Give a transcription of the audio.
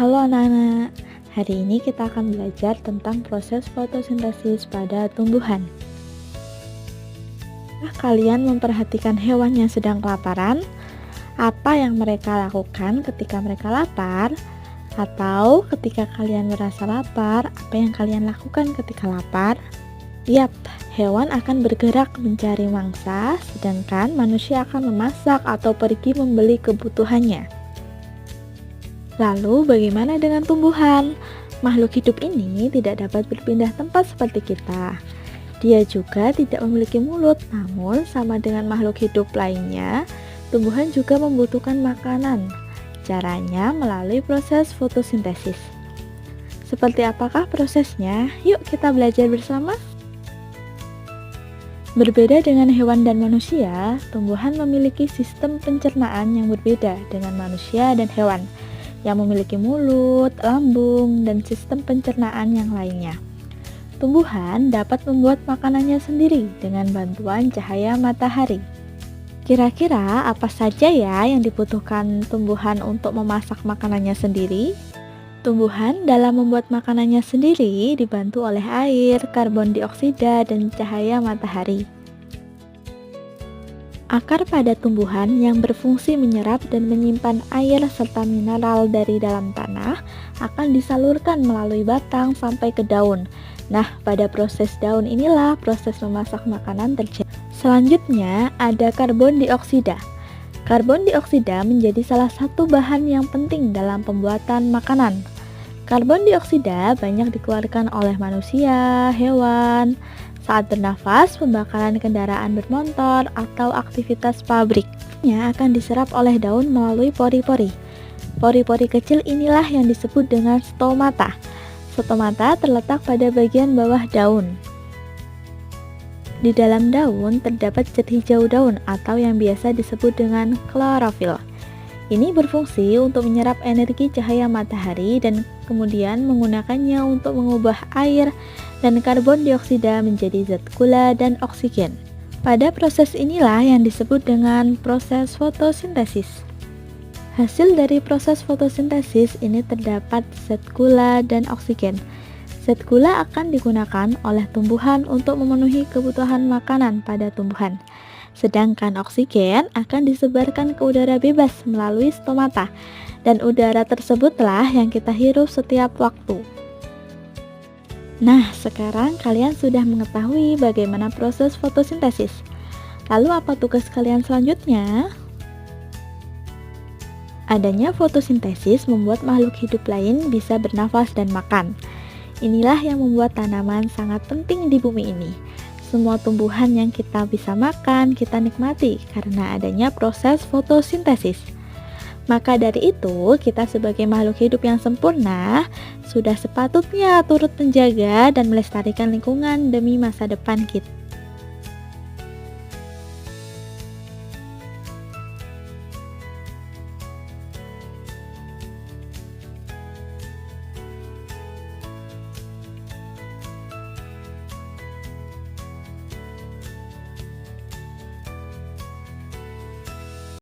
Halo anak-anak, hari ini kita akan belajar tentang proses fotosintesis pada tumbuhan. Kalian memperhatikan hewan yang sedang kelaparan? Apa yang mereka lakukan ketika mereka lapar? Atau ketika kalian merasa lapar, apa yang kalian lakukan ketika lapar? Yap, hewan akan bergerak mencari mangsa, sedangkan manusia akan memasak atau pergi membeli kebutuhannya. Lalu bagaimana dengan tumbuhan? Makhluk hidup ini tidak dapat berpindah tempat seperti kita. Dia juga tidak memiliki mulut, namun sama dengan makhluk hidup lainnya, tumbuhan juga membutuhkan makanan. Caranya melalui proses fotosintesis. Seperti apakah prosesnya? Yuk kita belajar bersama. Berbeda dengan hewan dan manusia, tumbuhan memiliki sistem pencernaan yang berbeda dengan manusia dan hewan yang memiliki mulut, lambung, dan sistem pencernaan yang lainnya. Tumbuhan dapat membuat makanannya sendiri dengan bantuan cahaya matahari. Kira-kira apa saja ya yang dibutuhkan tumbuhan untuk memasak makanannya sendiri? Tumbuhan dalam membuat makanannya sendiri dibantu oleh air, karbon dioksida, dan cahaya matahari. Akar pada tumbuhan yang berfungsi menyerap dan menyimpan air serta mineral dari dalam tanah akan disalurkan melalui batang sampai ke daun. Nah, pada proses daun inilah proses memasak makanan terjadi. Selanjutnya ada karbon dioksida. Karbon dioksida menjadi salah satu bahan yang penting dalam pembuatan makanan. Karbon dioksida banyak dikeluarkan oleh manusia, hewan, saat bernafas, pembakaran kendaraan bermotor, atau aktivitas pabrik. Akan diserap oleh daun melalui pori-pori. Pori-pori kecil inilah yang disebut dengan stomata. Stomata terletak pada bagian bawah daun. Di dalam daun terdapat cat hijau daun atau yang biasa disebut dengan klorofil. Ini berfungsi untuk menyerap energi cahaya matahari dan kemudian menggunakannya untuk mengubah air dan karbon dioksida menjadi zat gula dan oksigen. Pada proses inilah yang disebut dengan proses fotosintesis. Hasil dari proses fotosintesis ini terdapat zat gula dan oksigen. Zat gula akan digunakan oleh tumbuhan untuk memenuhi kebutuhan makanan pada tumbuhan. Sedangkan oksigen akan disebarkan ke udara bebas melalui stomata, dan udara tersebutlah yang kita hirup setiap waktu. Nah, sekarang kalian sudah mengetahui bagaimana proses fotosintesis. Lalu apa tugas kalian selanjutnya? Adanya fotosintesis membuat makhluk hidup lain bisa bernafas dan makan. Inilah yang membuat tanaman sangat penting di bumi ini. Semua tumbuhan yang kita bisa makan, kita nikmati karena adanya proses fotosintesis. Maka dari itu, kita sebagai makhluk hidup yang sempurna, sudah sepatutnya turut menjaga dan melestarikan lingkungan demi masa depan kita.